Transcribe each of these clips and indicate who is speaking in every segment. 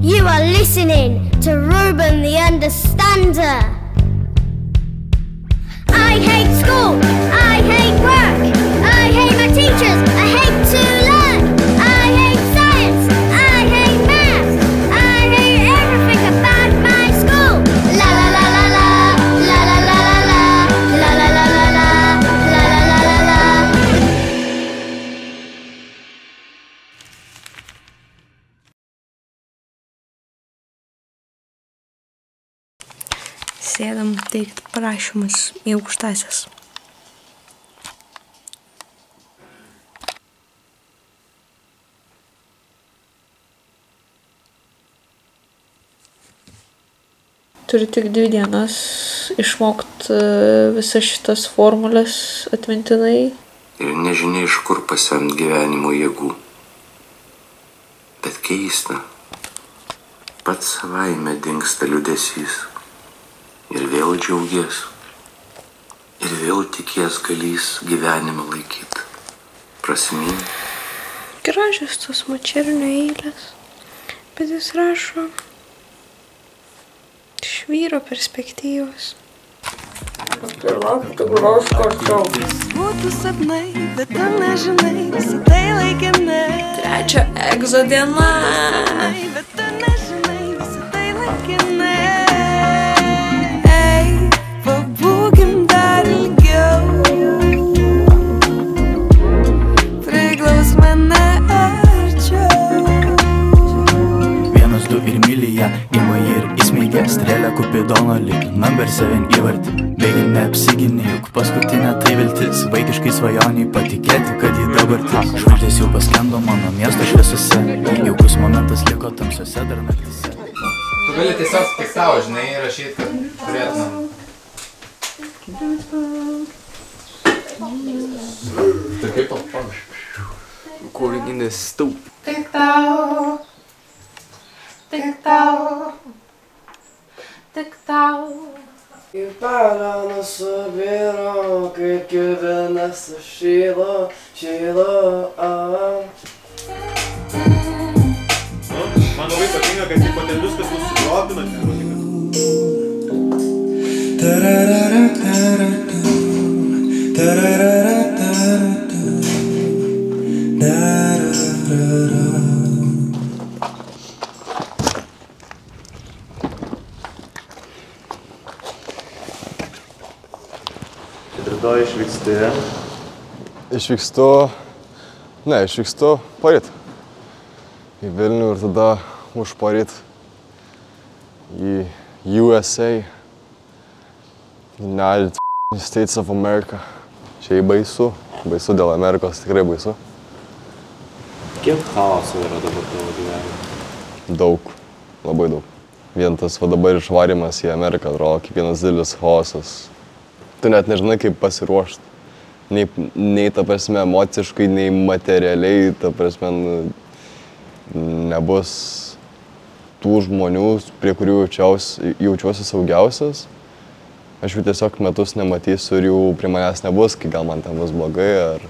Speaker 1: You are listening to Ruben the Understander. I hate school, I hate work, I hate my teachers, I hate to learn, I hate science, I hate math, I hate everything about my school. La la la la la, la la la la la, la la la la la, la la la la.
Speaker 2: Sėdam teikt prašymus į aukštąsias. Turi tik 2 dienas išmokt visas šitas formulės atmintinai.
Speaker 3: Ir nežinia, iš kur pasemt gyvenimo jėgų. Bet keista, pats savaime dingsta liūdesys. Ir vėl džiaugies. Ir vėl tikės galys gyvenimą laikyti. Prasminį.
Speaker 2: Gražios tos Mačernio eilės. Bet jis rašo iš vyro perspektyvos. Būtų sapnai, bet tu nežinai, visą tai laikinai. 3 egzo diena. Bet tu nežinai, visą tai laikinai. Ei, pabūkim dar ilgiau. Priglaus mane arčiau.
Speaker 4: 1, 2 ir Milija ima ir įsmeigia strėlę Kupidono lyg number 7 įvartį. Bėgi neapsigini, juk paskutinė tai viltis. Vaikiškai svajoniai patikėti, kad jį dabartis. Žvaigždės jau paskendo mano miesto šviesose. Jaukus momentas liko tamsiose dar naktise.
Speaker 5: Tu gali tiesiog tik savo, žinai, rašyti, kad turėtum. Tai kaip tau panašu?
Speaker 6: Kūrinys stau.
Speaker 7: Tik tau, tik tau, tik tau.
Speaker 8: Į peleną subiro, kaip gyvenas sušylo, šylo.
Speaker 9: Man labai patinka, kad tipo ten viskas nusidropina,
Speaker 10: Kada išvyksti? Išvykstu poryt į Vilnių ir tada už poryt į USA, United States of America. Čia baisu dėl Amerikos, tikrai baisu.
Speaker 6: Kiek chaoso yra dabar tavo gyvenime?
Speaker 10: Daug, labai daug. Vien tas dabar išvarimas į Ameriką, atrodo, kiekvienas didelis chaosas. Tu net nežinai, kaip pasiruošti. Nei ta prasme emociškai, nei materialiai, ta prasme nebus tų žmonių, prie kurių jaučiuosi saugiausias. Aš jų tiesiog metus nematysiu ir jų prie manęs nebus, kai gal man ten bus blogai ar...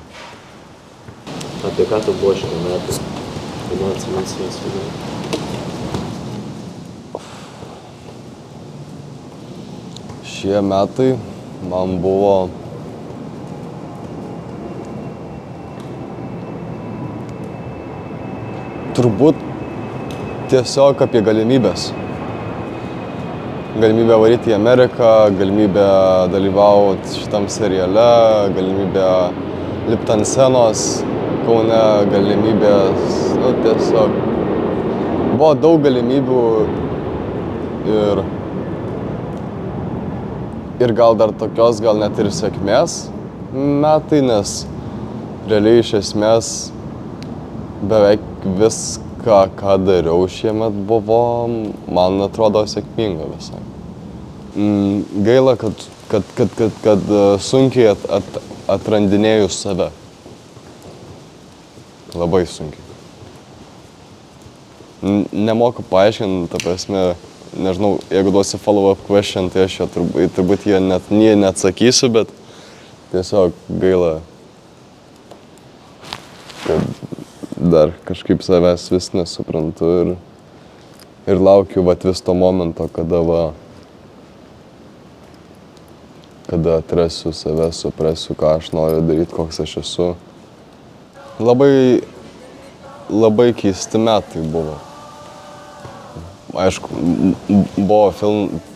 Speaker 6: Apie ką tu buvo šiandien metus? Kada atsiminsi jas vidai?
Speaker 10: Šie metai man buvo turbūt tiesiog apie galimybės. Galimybę varyti į Ameriką, galimybę dalyvauti šitam seriale, galimybę lipti ant scenos Kaune, galimybės, tiesiog buvo daug galimybių ir gal dar tokios, gal net ir sėkmės metai, nes realiai iš esmės beveik viską, ką dariau šiemet buvo, man atrodo, sėkminga visai. Gaila, kad sunkiai atrandinėju save. Labai sunkiai. Nemoku paaiškinti, ta prasme, nežinau, jeigu duosi follow-up question, tai aš turbūt jie neatsakysiu, bet tiesiog gaila, kad dar kažkaip savęs vis nesuprantu ir laukiu vat vis to momento, kada atrasiu save, suprasiu, ką aš noriu daryti, koks aš esu. Labai keisti metai buvo. Aišku, buvo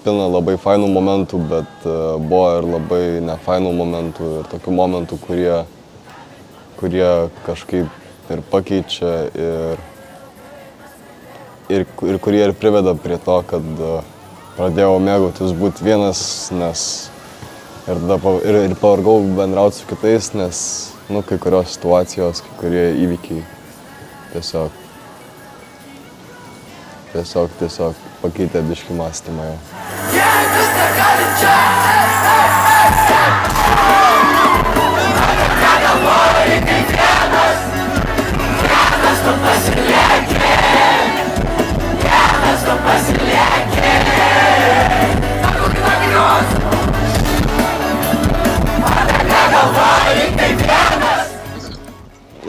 Speaker 10: pilna labai fainų momentų, bet buvo ir labai nefainų momentų ir tokių momentų, kurie kažkaip ir pakeičia ir kurie ir priveda prie to, kad pradėjau mėgautis būti vienas, nes ir pavargau bendrauti su kitais, nes kai kurios situacijos, kai kurie įvykiai tiesiog pakeitė biškį mąstymą jau.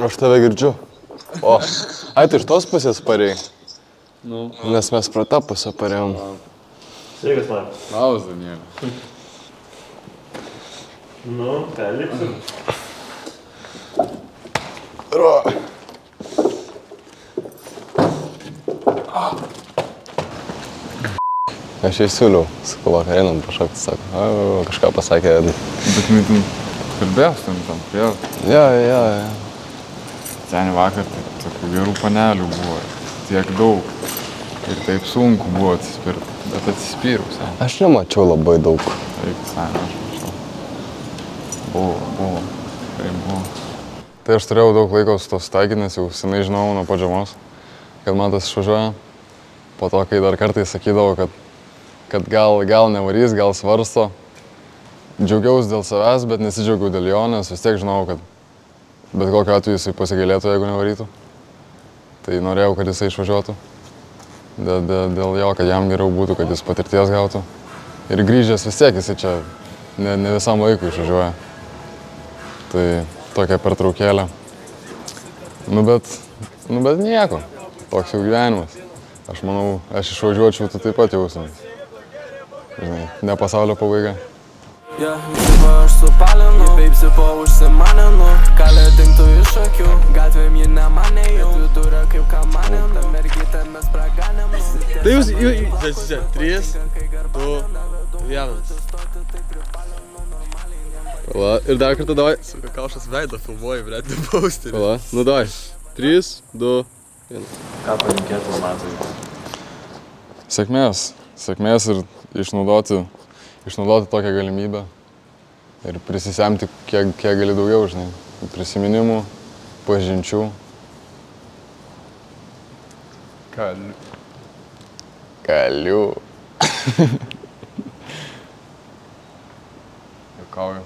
Speaker 10: Aš tave girdžiu. O, tai iš tos pusės parėjai. Nes mes pro tą pusę parėjom.
Speaker 9: Sveikas, man.
Speaker 5: Labas, Danielė.
Speaker 9: Ką lipsim?
Speaker 10: Aš jai siūliau, sakau, vakar einam pašokti, sako, kažką pasakė.
Speaker 5: Bet tu kalbėjau su tam prie?
Speaker 10: Jo.
Speaker 5: Seniai vakar tokių gerų panelių buvo, tiek daug. Ir taip sunku buvo atsispirti, bet atsispyrau seniai.
Speaker 10: Aš nemačiau labai daug.
Speaker 5: Taip, seniai, aš mačiau. Buvo. Tikrai buvo. Tai aš turėjau daug laiko su to sutaikinęs, jau senai žinau nuo padžiamos, kad man tas išvažiuoja. Po to, kai dar kartais sakydavo, kad gal nevarys, gal svarsto. Džiaugiausi dėl savęs, bet nesidžiaugiau dėl jo, nes vis tiek žinau, kad bet kokiu atveju jisai pasigailėtų, jeigu nevarytų. Tai norėjau, kad jisai išvažiuotų. Dėl jo, kad jam geriau būtų, kad jis patirties gautų. Ir grįžęs vis tiek jisai čia ne visam laikui išvažiuoja. Tai tokia pertraukėlė. Bet nieko. Toks jau gyvenimas. Aš manau, aš išvažiuočiau, tu taip pat jausim. Žinai, ne pasaulio pabaiga.
Speaker 11: Žyba aš su palinu, peipsi po užsimaninu, kalė dingtų iš akių, gatvėm ji nemanė jau, vidurė kaip kamaninu, mergytė mes praganėm.
Speaker 12: Tai jūs, 3, 2, 1.
Speaker 10: Va, ir dar kartą davai.
Speaker 12: Suka, kaušas veidą filmuoji, bret, nepausti.
Speaker 10: Va, davai. 3, 2, 1.
Speaker 9: Ką palinkėtum Matui?
Speaker 5: Sėkmės ir išnaudoti tokią galimybę ir prisisemti kiek gali daugiau, žinai, prisiminimų, pažinčių. Kalių. Juokauju.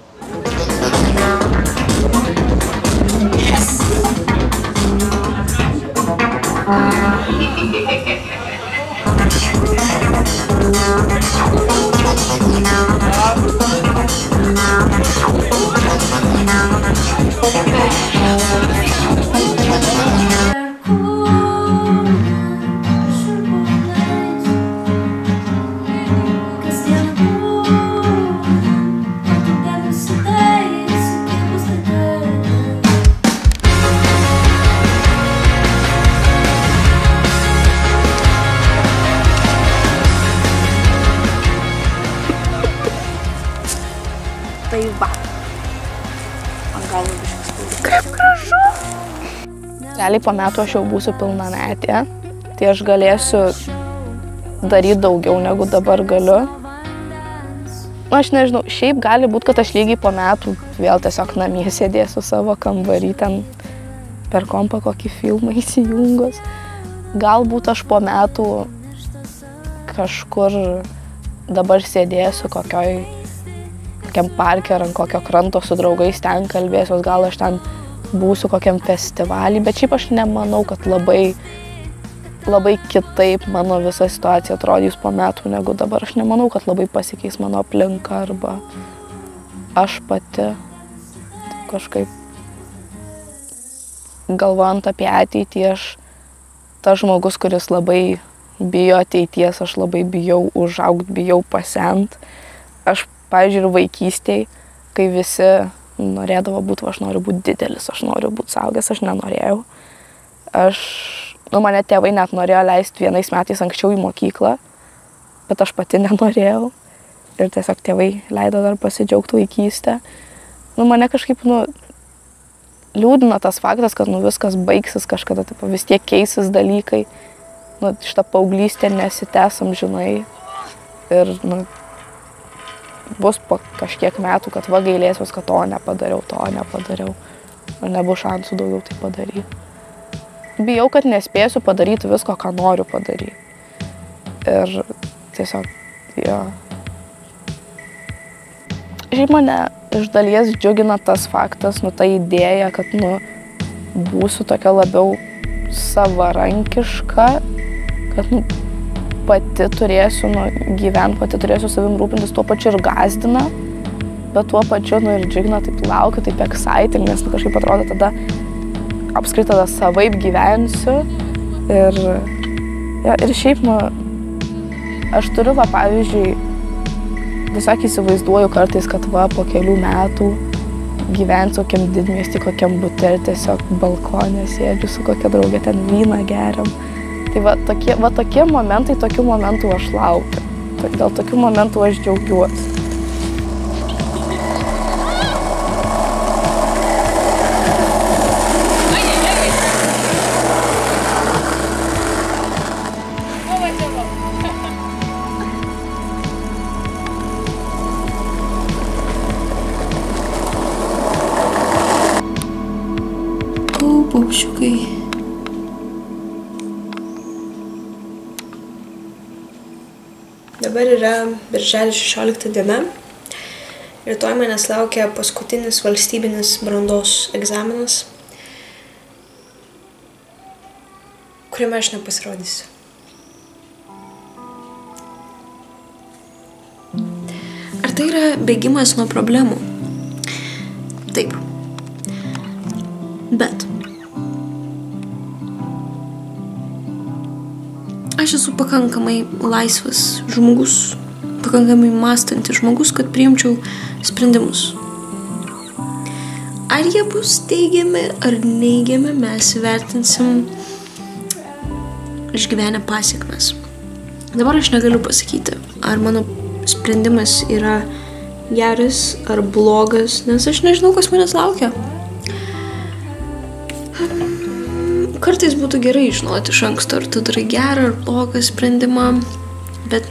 Speaker 7: Tai va. Man galva biškas turi. Kaip gražu! Realiai po metų aš jau būsiu pilnametė, tai aš galėsiu daryti daugiau negu dabar galiu. Aš nežinau, šiaip gali būti, kad aš lygiai po metų vėl tiesiog namie sėdėsiu savo kambarį, ten per kompą kokį filmą įsijungus. Galbūt aš po metų kažkur dabar sėdėsiu kokiam parke ar ant kokio kranto su draugais, ten kalbėsiu, gal aš ten būsiu kokiam festivalį, bet šiaip aš nemanau, kad labai kitaip mano visa situacija atrodys po metų negu dabar. Aš nemanau, kad labai pasikeis mano aplinka arba aš pati. Kažkaip galvojant apie ateitį, aš tas žmogus, kuris labai bijo ateities, aš labai bijau užaugti, bijau pasent. Aš, pavyzdžiui, ir vaikystėj, kai visi norėdavo būti, aš noriu būti didelis, aš noriu būti suaugęs, aš nenorėjau. Mane tėvai net norėjo leisti 1 metais anksčiau į mokyklą, bet aš pati nenorėjau. Ir tiesiog tėvai leido dar pasidžiaugti vaikystę. Mane kažkaip, liūdina tas faktas, kad viskas baigsis kažkada, vis tiek keisis dalykai. Šitą paauglystę nesitęsam, žinai. Ir, bus po kažkiek metų, kad gailėsiuos, kad to nepadariau. Ir nebus šansų daugiau tai padaryti. Bijau, kad nespėsiu padaryti visko, ką noriu padaryti. Ir tiesiog, jo. Šiaip mane iš dalies džiugina tas faktas, ta idėja, kad, būsiu tokia labiau savarankiška, kad, pati turėsiu gyventi, pati turėsiu savim rūpintis, tuo pačiu ir gąsdina, bet tuo pačiu ir džiugina, taip laukiu, taip exciting, nes kažkaip atrodo tada apskritai tada savaip gyvensiu. Ir šiaip, aš turiu, pavyzdžiui, tiesiog įsivaizduoju kartais, kad po kelių metų gyvensiu kokiam didmiestį, kokiam bute ir tiesiog balkonė sėdžiu su kokia draugė, ten vyną geriam. Tai tokie momentai, tokių momentų aš laukiu. Dėl tokių momentų aš džiaugiuosi.
Speaker 2: Paukščiukai. Dabar yra birželio 16 diena. Rytoj manęs laukia paskutinis valstybinis brandos egzaminas, kuriame aš nepasirodysiu. Ar tai yra bėgimas nuo problemų? Taip. Bet aš esu pakankamai laisvas žmogus, pakankamai mąstantis žmogus, kad priimčiau sprendimus. Ar jie bus teigiami ar neigiami, mes vertinsim išgyvenę pasiekmes. Dabar aš negaliu pasakyti, ar mano sprendimas yra geras ar blogas, nes aš nežinau, kas manęs laukia. Kartais būtų gerai žinoti iš anksto, ar tu darai gerą ar blogą sprendimą, bet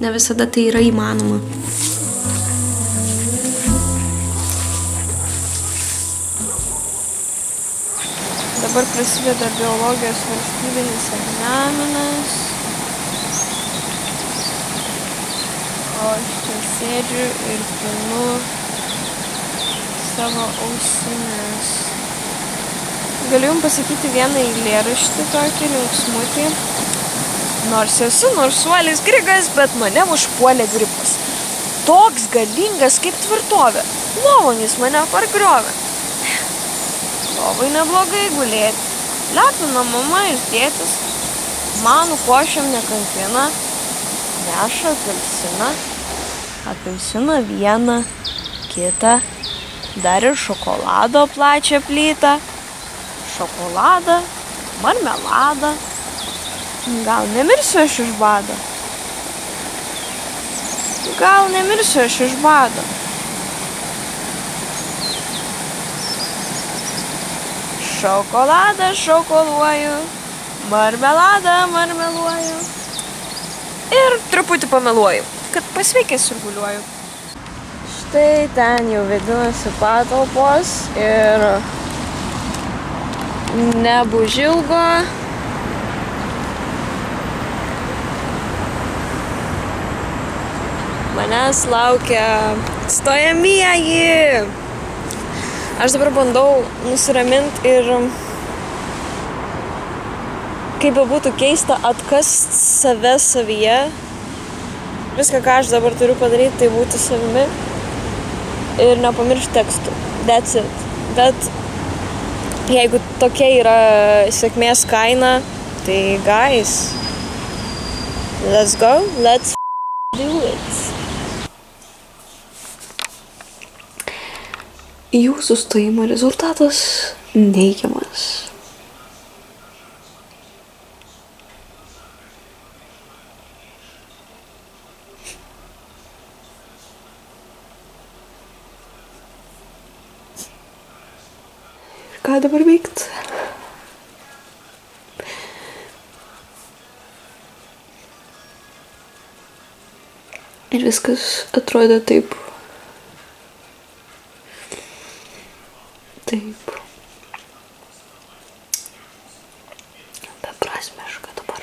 Speaker 2: ne visada tai yra įmanoma. Dabar prasideda biologijos valstybinis egzaminas. O aš čia sėdžiu ir pinu savo ausines. Galiu jums pasakyti vieną eilėraštį tokį linksmutį. Nors esu narsuolis grigas, bet mane užpuolė gripas. Toks galingas kaip tvirtovė. Lovonis mane pargriovė. Lovai neblogai gulėti. Lepina mama ir tėtis. Manų košėm nekankina. Neša apelsiną. Apelsiną vieną, kitą. Dar ir šokolado plačią plytą. Šokoladą, marmeladą. Gal nemirsiu aš iš bado? Gal nemirsiu aš iš bado? Šokoladą šokoluoju, marmeladą marmeluoju. Ir truputį pameluoju, kad pasveikęs sirguliuoju. Štai ten jau vadinasi patalpos ir nebus ilgo. Manęs laukia stojamieji. Aš dabar bandau nusiraminti ir, kaip bebūtų keista, atkast save savyje. Viską, ką aš dabar turiu padaryti, tai būti savimi ir nepamiršti tekstų. That's it. Bet jeigu tokia yra sėkmės kaina, tai guys, Let's go, let's do it. Jūsų stojimo rezultatas neigiamas. Ką dabar veikt? Ir viskas atrodo taip beprasmiška dabar.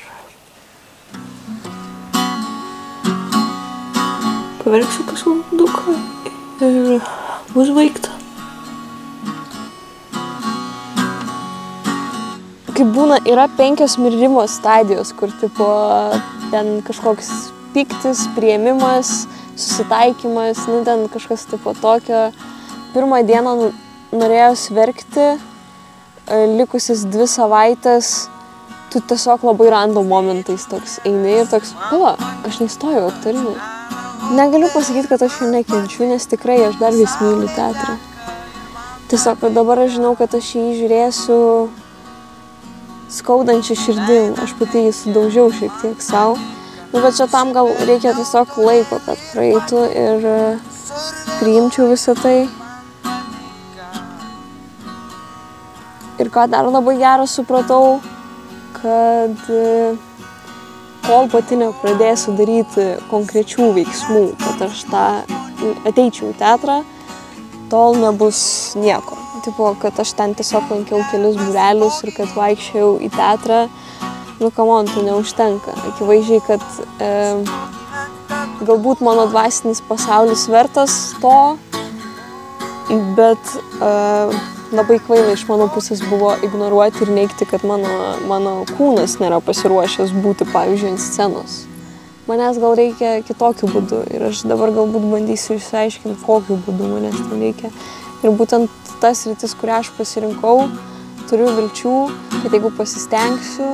Speaker 2: Paverksiu pusvalanduką ir bus baigta. Kaip būna, yra 5 mirimo stadijos, kur tipo ten kažkoks pyktis, priėmimas, susitaikymas, nu ten kažkas tipo tokio. Pirmą dieną norėjus verkti, likusis 2 savaitės, tu tiesiog labai random momentais toks eini ir toks, pala, aš neįstojau aktorinį. Negaliu pasakyti, kad aš jų nekenčiu, nes tikrai aš dar vis myliu teatrą. Tiesiog dabar aš žinau, kad aš jį žiūrėsiu skaudančią širdim, aš pati jį sudaužiau šiek tiek savo. Nu, bet čia tam gal reikia tiesiog laiko, kad praeitų ir priimčiau visą tai. Ir ką dar labai gerą supratau, kad kol pati nepradėsiu daryti konkrečių veiksmų, kad aš ateičiau į teatrą, tol nebus nieko. Tipo, kad aš ten tiesiog lankiau kelis būrelius ir kad vaikščiau į teatrą, nu, come on, tai neužtenka. Akivaizdžiai, kad galbūt mano dvasinis pasaulis vertas to, bet labai kvaila iš mano pusės buvo ignoruoti ir neigti, kad mano kūnas nėra pasiruošęs būti, pavyzdžiui, ant scenos. Manęs gal reikia kitokiu būdu ir aš dabar galbūt bandysiu išsiaiškinti, kokiu būdu manęs ten reikia. Ir būtent tas sritis, kurią aš pasirinkau, turiu vilčių, kad jeigu pasistengsiu,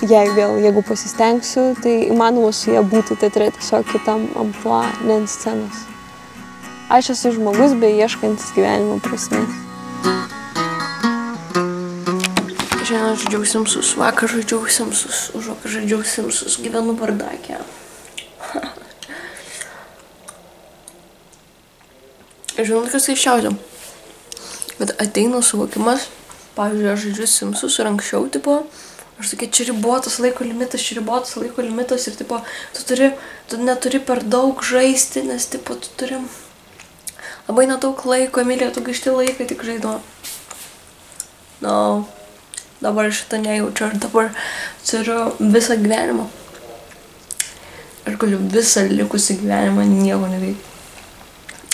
Speaker 2: jeigu pasistengsiu, tai įmanoma su jie būti teatre tiesiog kitam amplua, ne ant scenos. Aš esu žmogus, beieškantis gyvenimo prasmės. Šiandien žaidžiau Simsus, vakar žaidžiau Simsus, užvakar žaidžiau Simsus, gyvenu bardake. Žinot, kas keisčiausia, bet ateina suvokimas, pavyzdžiui, aš žaidžiu Simsus ir anksčiau, tipo, aš tokia, čia ribotas laiko limitas ir, tipo, tu neturi per daug žaisti, nes, tipo, tu turi labai nedaug laiko, Emilija, tu gaišti laiką, tik žaido. No, dabar šitą nejaučiu, aš dabar turiu visą gyvenimą. Aš galiu visą likusį gyvenimą nieko neveikti.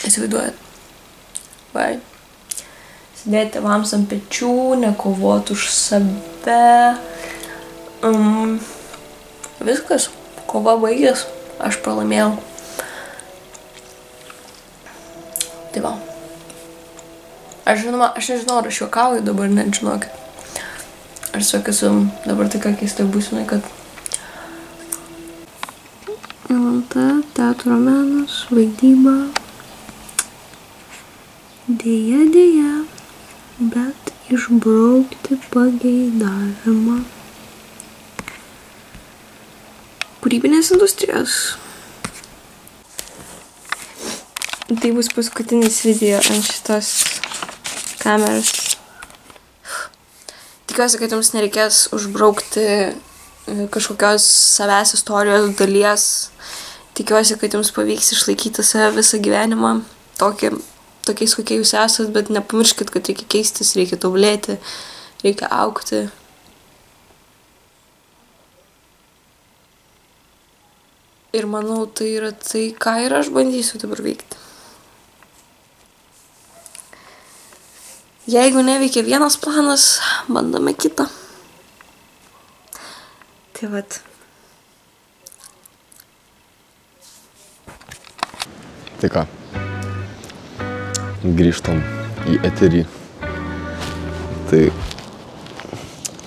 Speaker 2: Įsivaizduojat? Vai. Sėdėti tėvams ant pečių, nekovoti už save. Viskas. Kova baigės. Aš pralaimėjau. Tai va. Aš nežinau, ar aš juokauju dabar, net žinokit. Aš tiesiog esu dabar tik keistai būsenai, kad LMT, teatro menas, vaidyba. Deja, bet išbraukti pageidavimą. Kūrybinės industrijos. Tai bus paskutinis video ant šitos kameros. Tikiuosi, kad jums nereikės užbraukti kažkokios savęs istorijos dalies. Tikiuosi, kad jums pavyks išlaikyti save visą gyvenimą. Tokiais, kokie jūs esat, bet nepamirškit, kad reikia keistis, reikia tobulėti, reikia augti. Ir manau, tai yra tai, ką ir aš bandysiu dabar veikti. Jeigu neveikia vienas planas, bandome kitą. Tai vat.
Speaker 10: Tai ką? Grįžtam į eterį. Tai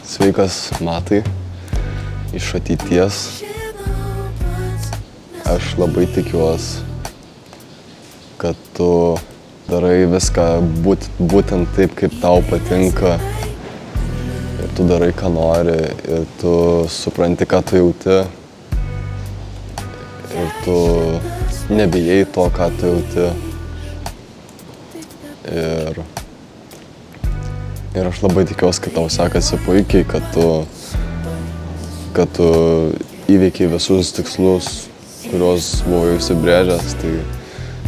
Speaker 10: sveikas, Matai. iš ateities. Aš labai tikiuosi, kad tu darai viską būtent taip, kaip tau patinka. Ir tu darai, ką nori, ir tu supranti, ką tu jauti. Ir tu nebijai to, ką tu jauti. Ir aš labai tikiuosi, kad tau sekasi puikiai, kad tu įveikiai visus tikslus, kuriuos buvau užsibrėžęs. Tai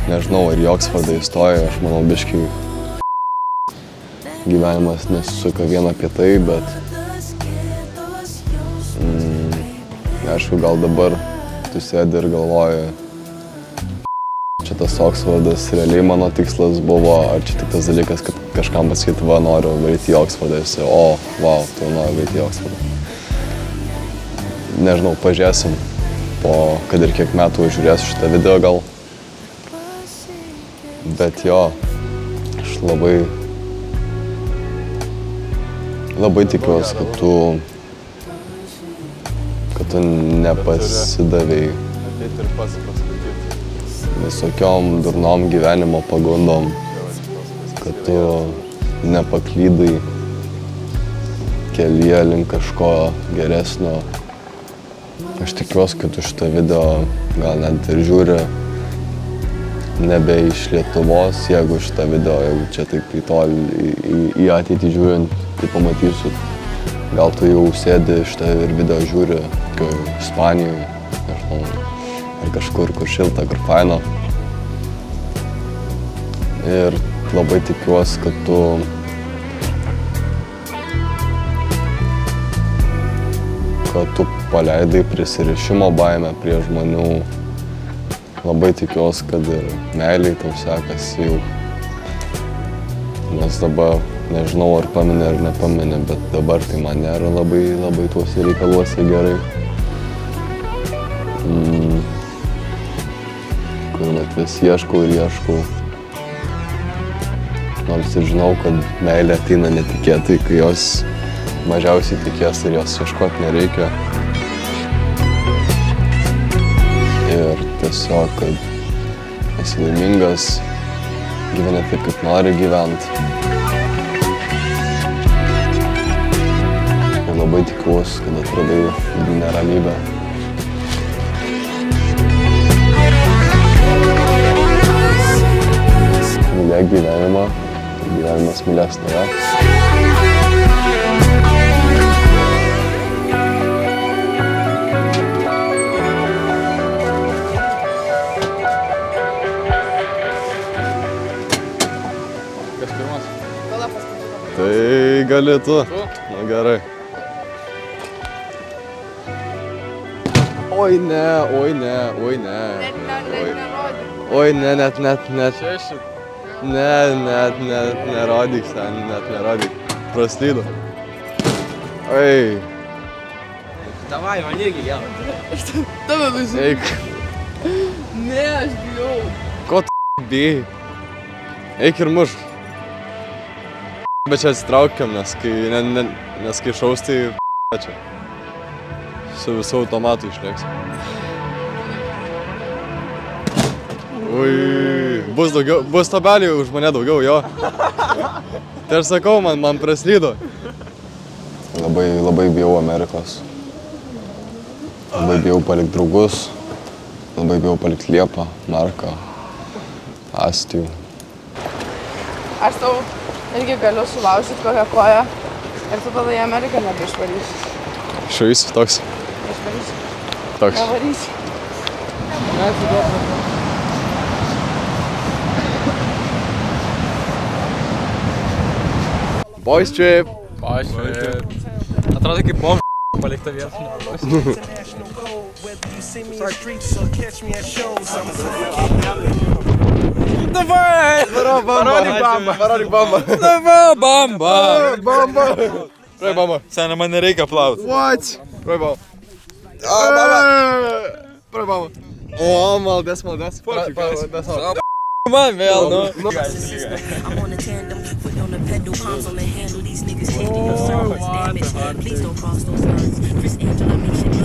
Speaker 10: nežinau, ar į Oksfordą įstoja, aš manau, biškai gyvenimas nesisuka vien apie tai, bet aišku, gal dabar tu sėdi ir galvoji, čia tas Oksfordas realiai mano tikslas buvo, ar čia tik tas dalykas, kad kažkam pasakyti, va, noriu varyti į Oksfordą, ir o, wow, tu nori varyti į Oksfordą. Nežinau, pažiūrėsim, po kad ir kiek metų žiūrėsiu šitą video gal. Bet jo, aš labai tikiuosi, kad tu nepasidavei visokiom durnom gyvenimo pagundom, kad tu nepaklydai kelyje link kažko geresnio. Aš tikiuosi, kad tu šitą video gal net ir žiūri nebe iš Lietuvos, jeigu šitą video, jeigu čia taip į ateitį žiūrint, tai pamatysiu. Gal tu jau sėdi šitą ir video žiūri Ispanijoje, nežinau, ar kažkur, kur šilta, kur faina. Ir labai tikiuosi, kad tu paleidai prisirišimo baimę prie žmonių. Labai tikiuosi, kad ir meiliai tau sekasi jau. Nes dabar nežinau, ar pameni ar nepameni, bet dabar tai man nėra labai tuose reikaluose gerai. Kur net vis ieškau ir ieškau. Nors ir žinau, kad meilė ateina netikėtai, kai jos mažiausiai tikės ir jos ieškoti nereikia. Ir tiesiog, kad esi laimingas, gyveni taip, kaip nori gyventi. Ir labai tikiuosi, kad atradai vidinę ramybę. Mylėk gyvenimą, ir gyvenimas mylės tave. Tai gali tu. Na gerai. Oi ne, oi ne, oi ne. Oi ne, net. Net nerodyk sen, net nerodyk. Praslydo. Oi.
Speaker 12: Davai, man irgi gero.
Speaker 7: Tave važiuoju.
Speaker 10: Eik.
Speaker 7: Ne, aš bijau.
Speaker 10: Ko tu bijai? Eik ir mušk. Bet čia atsitraukiam, nes kai šaus, tai čia. Su visu automatu išlėks. Ui, bus tabelių už mane daugiau, jo. Tai aš sakau, man praslydo. Labai bijau Amerikos. Labai bijau palikti draugus. Labai bijau palikti Liepą, Marką, Astijų.
Speaker 7: Aš tau irgi galiu sulaužyti kokią koją ir tu tada į Ameriką nebeišvarysi.
Speaker 10: Išvarysiu toks.
Speaker 7: Išvarysi.
Speaker 10: Toks.
Speaker 7: Nevarysi.
Speaker 10: Boys trip.
Speaker 12: Atrodo kaip bomba palikta vieta.
Speaker 9: Давай!
Speaker 12: Parodyk bambą. Davai, bamba.
Speaker 10: Prai bamba.
Speaker 12: Sena, man nereikia plauti.
Speaker 10: What? Prai bamba. Prai bamba. O, maldas.
Speaker 12: Man vėl, nu.
Speaker 11: Please don't cross those lines. Chris Angel, I make shit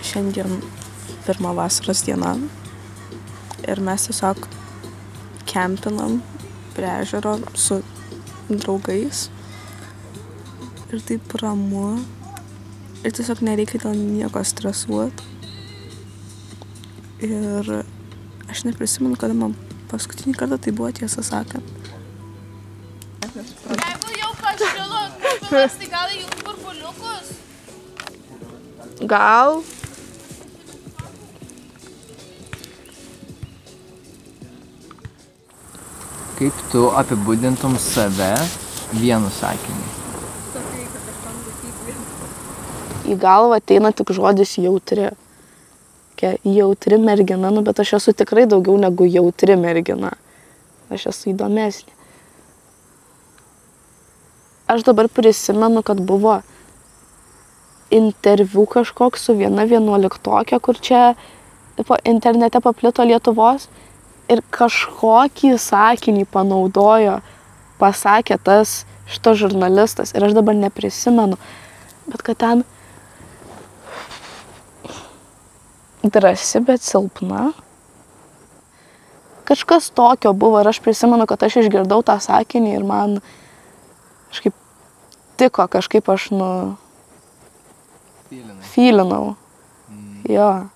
Speaker 7: Šiandien pirma vasaros diena ir mes tiesiog kempinam prie ežero su draugais ir taip ramu ir tiesiog nereikia dėl nieko stresuot ir aš neprisimenu, kada man paskutinį kartą tai buvo, tiesą sakant.
Speaker 1: Jeigu jau pašilo, tai gal į jų burbuliukus?
Speaker 7: Gal.
Speaker 13: Kaip tu apibūdintum save vienu sakiniu?
Speaker 7: Į galvą ateina tik žodis jautri. Jautri mergina, nu, bet aš esu tikrai daugiau negu jautri mergina. Aš esu įdomesnė. Aš dabar prisimenu, kad buvo interviu kažkoks su viena 11-okė, kur čia internete paplito Lietuvos. Ir kažkokį sakinį panaudojo, pasakė tas šito žurnalistas. Ir aš dabar neprisimenu, bet kad ten drąsi, bet silpna. Kažkas tokio buvo ir aš prisimenu, kad aš išgirdau tą sakinį ir man kažkaip tiko, kažkaip aš, fylinau. Jo.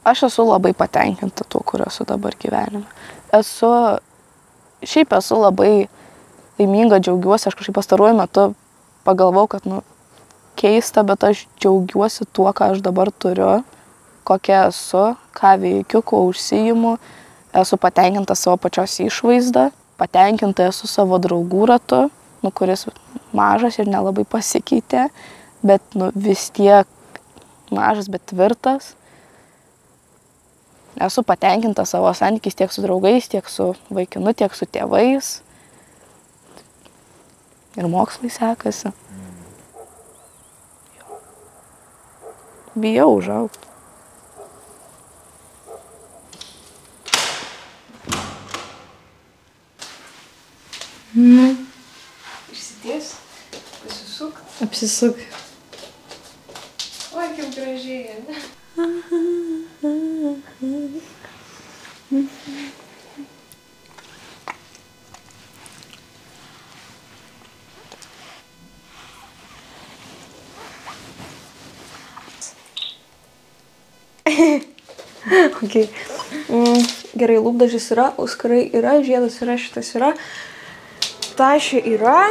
Speaker 7: Aš esu labai patenkinta tuo, kur esu dabar gyvenime. Šiaip esu labai laiminga, džiaugiuosi, aš kažkaip pastaruoju metu pagalvau, kad, keista, bet aš džiaugiuosi tuo, ką aš dabar turiu, kokia esu, ką veikiu, kuo užsiimu. Esu patenkinta savo pačios išvaizdą, patenkinta esu savo draugų ratu, kuris mažas ir nelabai pasikeitė, bet vis tiek mažas, bet tvirtas. Esu patenkinta savo santykiais tiek su draugais, tiek su vaikinu, tiek su tėvais. Ir mokslai sekasi. Bijau užaugti.
Speaker 2: Išsities, pasisuk. Apsisuk. Oi, kaip gražiai. Okay. Gerai, lūpdažis yra, auskarai yra, žiedas yra, šitas yra, tašė yra.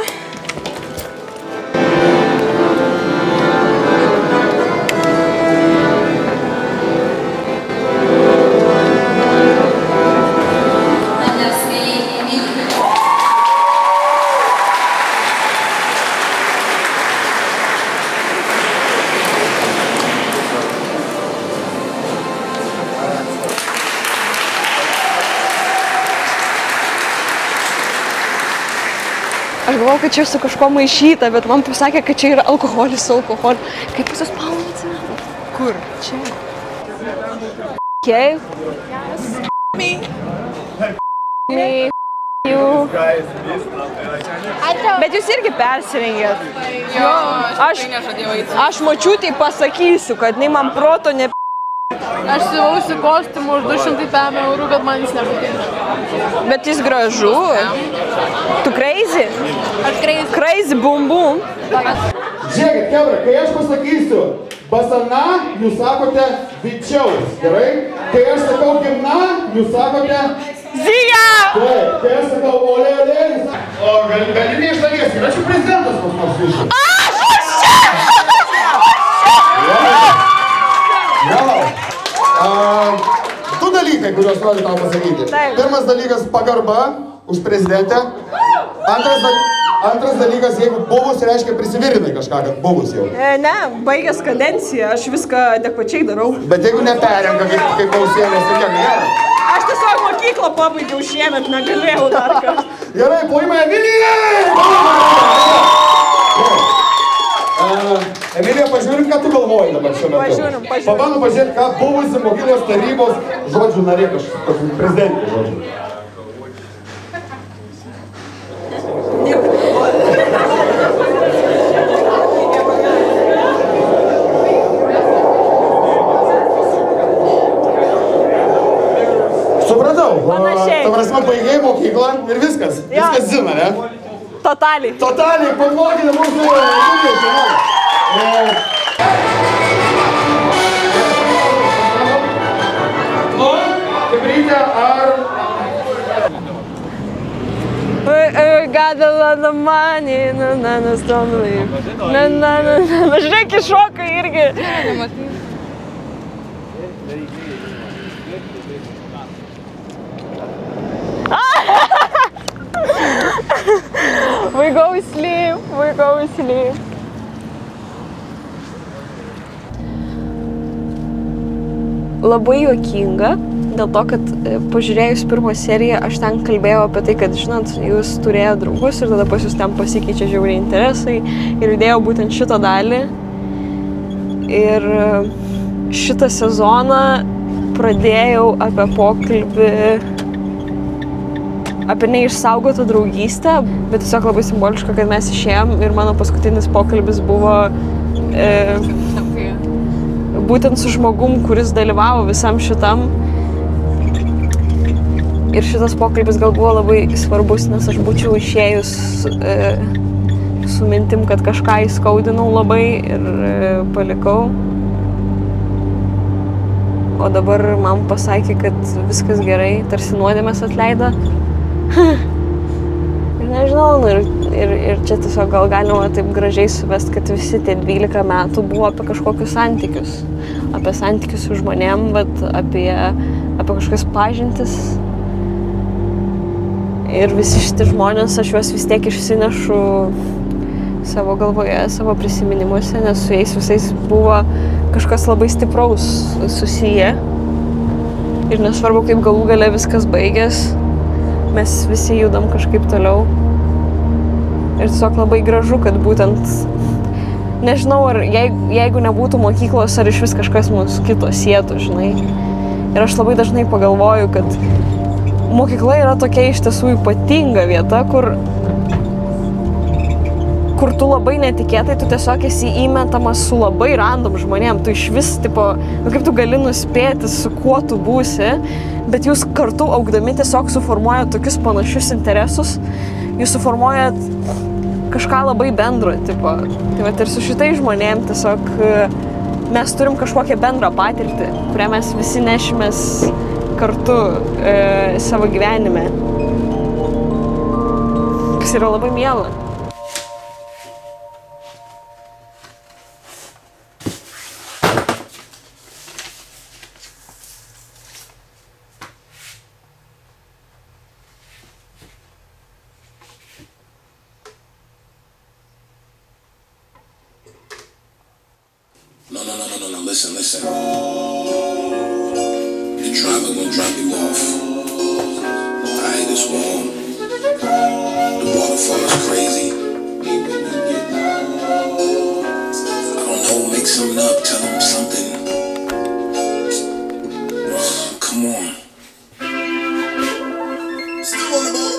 Speaker 2: Aš galvojau, kad čia su kažkuo maišyta, bet man pasakė, kad čia yra alkoholis su alkoholiu. Kaip jūs spaunate? Kur? Čia. Okay. Me. Me. You. Bet jūs irgi persirengėt.
Speaker 7: Jo,
Speaker 2: aš močiutei pasakysiu, kad jinai man proto ne...
Speaker 7: Aš siuvausi kostiumų už 200 eurų, bet man jis nepatinka.
Speaker 2: Bet jis gražu. Tu crazy?
Speaker 7: Aš crazy.
Speaker 2: Crazy bum bum.
Speaker 14: Žiūrėkit, kebra, kai aš pasakysiu basana, jūs sakote bičiaus, gerai? Kai aš sakau gimna, jūs sakote...
Speaker 2: Zija!
Speaker 14: Taip, kai aš sakau olė, jūs sakote... O gali ne iš dalies, yra čia prezidentas pas nors višai. Du dalykai, kuriuos noriu tau pasakyti. Pirmas dalykas – pagarba už prezidentę. Antras dalykas, jeigu buvus, reiškia prisivirinai kažką, kad buvus jau.
Speaker 2: Ne, baigęs kadenciją, aš viską adekvačiai darau.
Speaker 14: Bet jeigu neperrenka kaip Pausėnės, tai kiek nėra?
Speaker 2: Aš tiesiog mokyklą pabaigiau šiemet, negalėjau dar kartą.
Speaker 14: Gerai, plojimai Emilijai! Emilija, pažiūrim, ką tu galvoji dabar šiuo metu.
Speaker 2: Pažiūrim.
Speaker 14: Pabandom pažiūrėti, ką buvusi mokyklos tarybos žodžių narė kažkokiu prezidentė žodžiu. Nežinau.
Speaker 7: Panašiai.
Speaker 14: Ta prasme, baigėjai mokyklą ir viskas. Viskas zina, ne?
Speaker 7: Totaliai.
Speaker 14: Totaliai, paplokite mūsų šūkiai. Nu, Chebrytė, ar...
Speaker 2: Got a lot of money, don't leave. Žiūrėk, iššoka irgi. We go sleep. Labai juokinga, dėl to, kad pažiūrėjus pirmą seriją, aš ten kalbėjau apie tai, kad, žinot, jūs turėjo draugus ir tada pas jūs ten pasikeičia žiauriai interesai ir įdėjau būtent šitą dalį. Ir šitą sezoną pradėjau apie pokalbį, apie neišsaugotą draugystę, bet tiesiog labai simboliška, kad mes išėjom ir mano paskutinis pokalbis buvo būtent su žmogum, kuris dalyvavo visam šitam. Ir šitas pokalbis gal buvo labai svarbus, nes aš būčiau išėjus su mintim, kad kažką įskaudinau labai ir palikau. O dabar man pasakė, kad viskas gerai, tarsi nuodėmės atleido. Ir nežinau, ir čia tiesiog gal galima taip gražiai suvest, kad visi tie 12 metų buvo apie kažkokius santykius. Apie santykius su žmonėm, bet apie kažkokias pažintis. Ir visi šitie žmonės, aš juos vis tiek išsinešu savo galvoje, savo prisiminimuose, nes su jais visais buvo kažkas labai stipraus susiję. Ir nesvarbu, kaip galų gale viskas baigės, mes visi judam kažkaip toliau. Ir tiesiog labai gražu, kad būtent, nežinau, ar jeigu nebūtų mokyklos, ar iš vis kažkas mus kito sietų, žinai. Ir aš labai dažnai pagalvoju, kad mokykla yra tokia iš tiesų ypatinga vieta, kur tu labai netikėtai, tu tiesiog esi įmetamas su labai random žmonėm. Tu iš vis, tipo, kaip tu gali nuspėti, su kuo tu būsi, bet jūs kartu augdami tiesiog suformuojat tokius panašius interesus, jūs suformuojat kažką labai bendro, tipo. Tai vat ir su šitais žmonėm tiesiog mes turim kažkokią bendrą patirtį, kurią mes visi nešimės kartu savo gyvenime. Kas yra labai miela.
Speaker 15: No, listen. The driver gonna drop you off. Alright, it's warm. The waterfall is crazy. I don't know, make something up, tell them something. Come on. Still on the boat.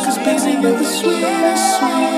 Speaker 11: Cause baby, you're the sweetest, sweet.